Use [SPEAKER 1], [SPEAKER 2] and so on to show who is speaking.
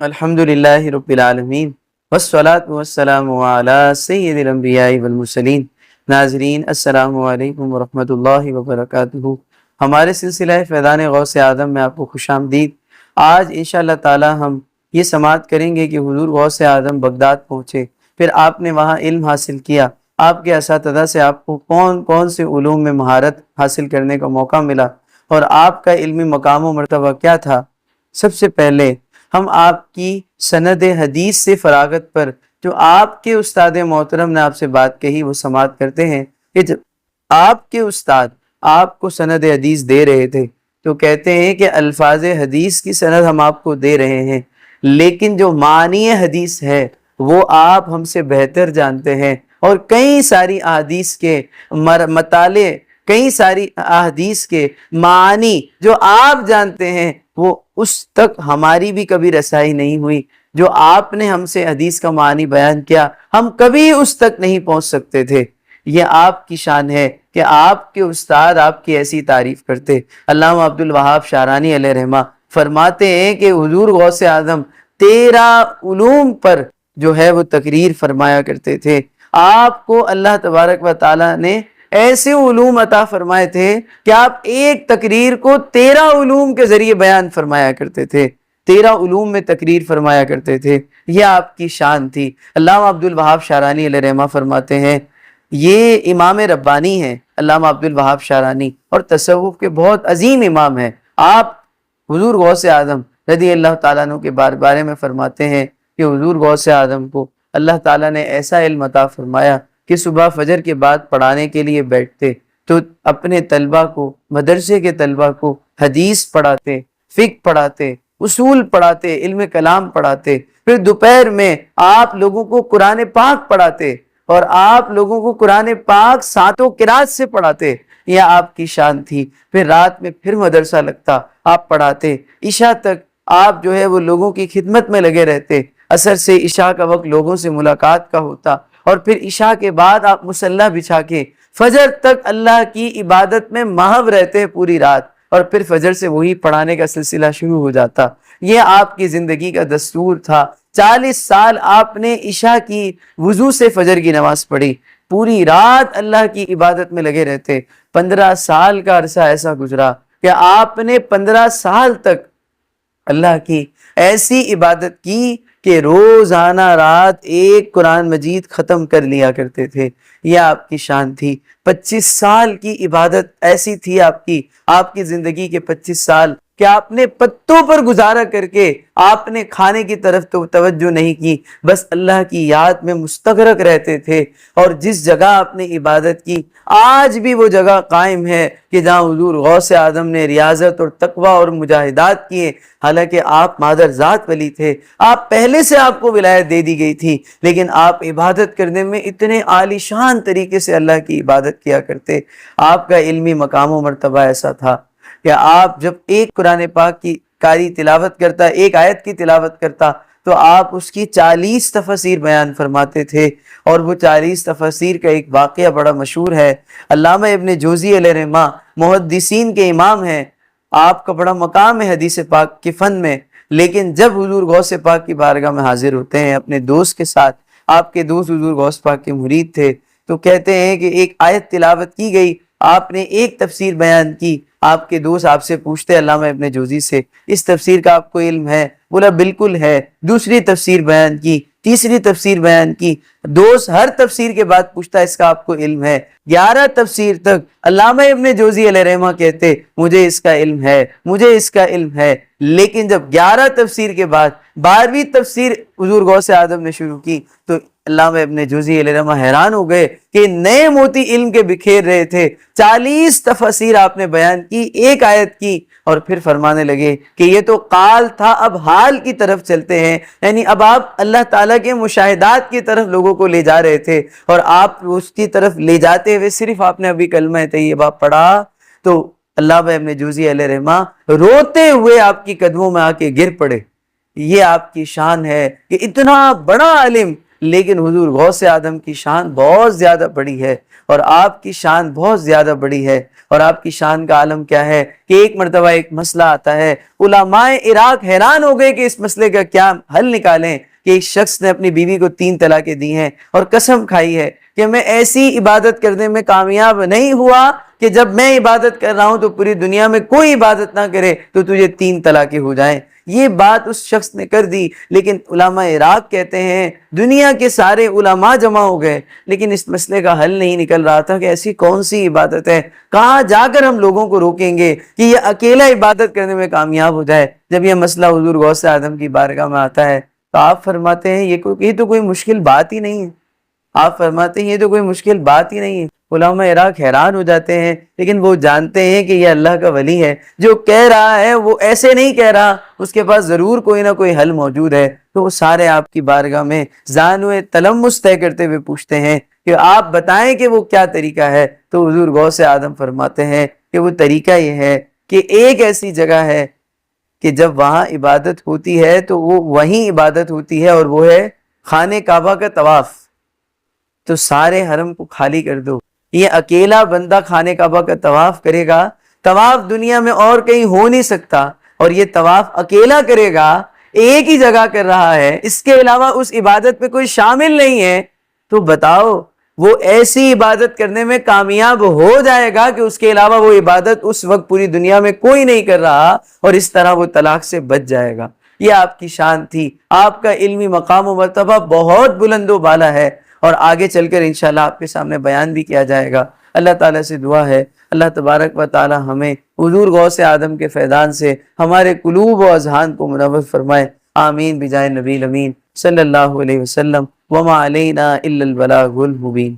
[SPEAKER 1] الحمدللہ رب العالمین والصلاة والسلام علی سید الانبیاء والمرسلین۔ ناظرین السلام علیکم ورحمۃ اللہ وبرکاتہ۔ ہمارے سلسلہ فیضان غوث اعظم میں آپ کو خوش آمدید۔ آج انشاءاللہ تعالی ہم یہ سماعت کریں گے کہ حضور غوث اعظم بغداد پہنچے، پھر آپ نے وہاں علم حاصل کیا، آپ کے اساتذہ سے آپ کو کون کون سے علوم میں مہارت حاصل کرنے کا موقع ملا اور آپ کا علمی مقام و مرتبہ کیا تھا۔ سب سے پہلے ہم آپ کی سند حدیث سے فراغت پر جو آپ کے استاد محترم نے آپ سے بات کہی وہ سماعت کرتے ہیں کہ جب آپ کے استاد آپ کو سند حدیث دے رہے تھے تو کہتے ہیں کہ الفاظ حدیث کی سند ہم آپ کو دے رہے ہیں، لیکن جو معنی حدیث ہے وہ آپ ہم سے بہتر جانتے ہیں، اور کئی ساری احادیث کے مطالعے، کئی ساری احادیث کے معنی جو آپ جانتے ہیں وہ اس تک ہماری بھی کبھی رسائی نہیں ہوئی۔ جو آپ نے ہم سے حدیث کا معنی بیان کیا ہم کبھی اس تک نہیں پہنچ سکتے تھے۔ یہ آپ کی شان ہے کہ آپ کے استاد آپ کی ایسی تعریف کرتے۔ علامہ عبد الوہاب شعرانی علیہ رحمہ فرماتے ہیں کہ حضور غوث اعظم 13 علوم پر جو ہے وہ تقریر فرمایا کرتے تھے۔ آپ کو اللہ تبارک و تعالی نے ایسے علوم عطا فرمائے تھے کہ آپ ایک تقریر کو 13 علوم کے ذریعے بیان فرمایا کرتے تھے، 13 علوم میں تقریر فرمایا کرتے تھے۔ یہ آپ کی شان تھی۔ علامہ عبد الوہاب شعرانی علیہ رحمہ فرماتے ہیں یہ امام ربانی ہیں علامہ عبد الوہاب شعرانی، اور تصوف کے بہت عظیم امام ہیں۔ آپ حضور غوث اعظم رضی اللہ تعالیٰ عنہ کے بارے میں فرماتے ہیں کہ حضور غوث اعظم کو اللہ تعالیٰ نے ایسا علم عطا فرمایا کہ صبح فجر کے بعد پڑھانے کے لیے بیٹھتے تو اپنے طلبہ کو، مدرسے کے طلبہ کو حدیث پڑھاتے، فقہ پڑھاتے، اصول پڑھاتے، علم کلام پڑھاتے، پھر دوپہر میں آپ لوگوں کو قرآن پاک پڑھاتے اور آپ لوگوں کو قرآن پاک 7 قرات سے پڑھاتے۔ یہ آپ کی شان تھی۔ پھر رات میں پھر مدرسہ لگتا، آپ پڑھاتے، عشاء تک آپ جو ہے وہ لوگوں کی خدمت میں لگے رہتے، عصر سے عشاء کا وقت لوگوں سے ملاقات کا ہوتا، اور پھر عشاء کے بعد آپ مصلی بچھا کے فجر تک اللہ کی عبادت میں محو رہتے پوری رات، اور پھر فجر سے وہی پڑھانے کا سلسلہ شروع ہو جاتا۔ یہ آپ کی زندگی کا دستور تھا۔ 40 سال آپ نے عشاء کی وضو سے فجر کی نماز پڑھی، پوری رات اللہ کی عبادت میں لگے رہتے۔ 15 سال کا عرصہ ایسا گزرا کہ آپ نے 15 سال تک اللہ کی ایسی عبادت کی کہ روزانہ رات ایک قرآن مجید ختم کر لیا کرتے تھے۔ یہ آپ کی شان تھی۔ 25 سال کی عبادت ایسی تھی آپ کی زندگی کے 25 سال کہ آپ نے پتوں پر گزارا کر کے آپ نے کھانے کی طرف تو توجہ نہیں کی، بس اللہ کی یاد میں مستغرق رہتے تھے۔ اور جس جگہ آپ نے عبادت کی آج بھی وہ جگہ قائم ہے کہ جہاں حضور غوث اعظم نے ریاضت اور تقوی اور مجاہدات کیے، حالانکہ آپ مادر ذات ولی تھے، آپ پہلے سے آپ کو ولایت دے دی گئی تھی، لیکن آپ عبادت کرنے میں اتنے عالی شان طریقے سے اللہ کی عبادت کیا کرتے۔ آپ کا علمی مقام و مرتبہ ایسا تھا کہ آپ جب ایک قرآن پاک کی قاری تلاوت کرتا، ایک آیت کی تلاوت کرتا، تو آپ اس کی 40 تفاسیر بیان فرماتے تھے۔ اور وہ 40 تفاسیر کا ایک واقعہ بڑا مشہور ہے۔ علامہ ابن جوزی علیہ رحمہ محدثین کے امام ہیں، آپ کا بڑا مقام ہے حدیث پاک کے فن میں، لیکن جب حضور غوث پاک کی بارگاہ میں حاضر ہوتے ہیں اپنے دوست کے ساتھ، آپ کے دوست حضور غوث پاک کے مرید تھے، تو کہتے ہیں کہ ایک آیت تلاوت کی گئی، آپ نے ایک تفسیر بیان کی، آپ کے دوست آپ سے پوچھتے علامہ ابن جوزی سے اس تفسیر کا آپ کو علم ہے؟ بولا بالکل ہے۔ دوسری تفسیر بیان کی، تیسری تفسیر بیان کی، دوست ہر تفسیر کے بعد پوچھتا اس کا آپ کو علم ہے؟ 11 تفسیر تک علامہ ابن جوزی علیہ رحمہ کہتے مجھے اس کا علم ہے، مجھے اس کا علم ہے۔ لیکن جب 11 تفسیر کے بعد 12ویں تفسیر حضور غوث اعظم نے شروع کی تو علامہ ابن جوزی علیہ رحمہ حیران ہو گئے کہ نئے موتی علم کے بکھیر رہے تھے۔ 40 تفاسیر آپ نے بیان کی، ایک آیت کی، اور پھر فرمانے لگے کہ یہ تو قال تھا، اب حال کی طرف چلتے ہیں، یعنی اب آپ اللہ تعالیٰ کے مشاہدات کی طرف لوگوں کو لے جا رہے تھے، اور آپ اس کی طرف لے جاتے ہوئے صرف آپ نے ابھی کلمہ طیبہ پڑھا تو علامہ ابن جوزی علیہ رحمہ روتے ہوئے آپ کی قدموں میں آ کے گر پڑے۔ یہ آپ کی شان ہے کہ اتنا بڑا علم، لیکن حضور غوث اعظم کی شان بہت زیادہ بڑی ہے۔ اور آپ کی شان بہت زیادہ بڑی ہے۔ اور آپ کی شان کا عالم کیا ہے کہ ایک مرتبہ ایک مسئلہ آتا ہے، علماء عراق حیران ہو گئے کہ اس مسئلے کا کیا حل نکالیں، کہ ایک شخص نے اپنی بیوی کو 3 طلاقیں دی ہیں اور قسم کھائی ہے کہ میں ایسی عبادت کرنے میں کامیاب نہیں ہوا کہ جب میں عبادت کر رہا ہوں تو پوری دنیا میں کوئی عبادت نہ کرے تو تجھے 3 طلاقیں ہو جائیں۔ یہ بات اس شخص نے کر دی، لیکن علماء عراق کہتے ہیں دنیا کے سارے علماء جمع ہو گئے لیکن اس مسئلے کا حل نہیں نکل رہا تھا کہ ایسی کون سی عبادت ہے، کہاں جا کر ہم لوگوں کو روکیں گے کہ یہ اکیلا عبادت کرنے میں کامیاب ہو جائے۔ جب یہ مسئلہ حضور غوث اعظم کی بارگاہ میں آتا ہے تو آپ فرماتے ہیں یہ تو کوئی مشکل بات ہی نہیں ہے، آپ فرماتے ہیں یہ تو کوئی مشکل بات ہی نہیں ہے۔ علماء عراق حیران ہو جاتے ہیں، لیکن وہ جانتے ہیں کہ یہ اللہ کا ولی ہے، جو کہہ رہا ہے وہ ایسے نہیں کہہ رہا، اس کے پاس ضرور کوئی نہ کوئی حل موجود ہے۔ تو وہ سارے آپ کی بارگاہ میں زانوِ تلمس طے کرتے ہوئے پوچھتے ہیں کہ آپ بتائیں کہ وہ کیا طریقہ ہے۔ تو حضور غوث اعظم فرماتے ہیں کہ وہ طریقہ یہ ہے کہ ایک ایسی جگہ ہے کہ جب وہاں عبادت ہوتی ہے تو وہ وہیں عبادت ہوتی ہے، اور وہ ہے خانہ کعبہ کا طواف۔ تو سارے حرم کو خالی کر دو، یہ اکیلا بندہ خانہ کعبہ کا طواف کرے گا، طواف دنیا میں اور کہیں ہو نہیں سکتا، اور یہ طواف اکیلا کرے گا، ایک ہی جگہ کر رہا ہے، اس کے علاوہ اس عبادت میں کوئی شامل نہیں ہے، تو بتاؤ وہ ایسی عبادت کرنے میں کامیاب ہو جائے گا کہ اس کے علاوہ وہ عبادت اس وقت پوری دنیا میں کوئی نہیں کر رہا، اور اس طرح وہ طلاق سے بچ جائے گا۔ یہ آپ کی شان تھی، آپ کا علمی مقام و مرتبہ بہت بلند و بالا ہے، اور آگے چل کر انشاءاللہ آپ کے سامنے بیان بھی کیا جائے گا۔ اللہ تعالیٰ سے دعا ہے اللہ تبارک و تعالی ہمیں حضور غوث اعظم کے فیضان سے ہمارے قلوب و اذہان کو منور فرمائے، آمین بجائے نبی الامین صلی اللہ علیہ وسلم، وما علینا الا البلاغ المبین۔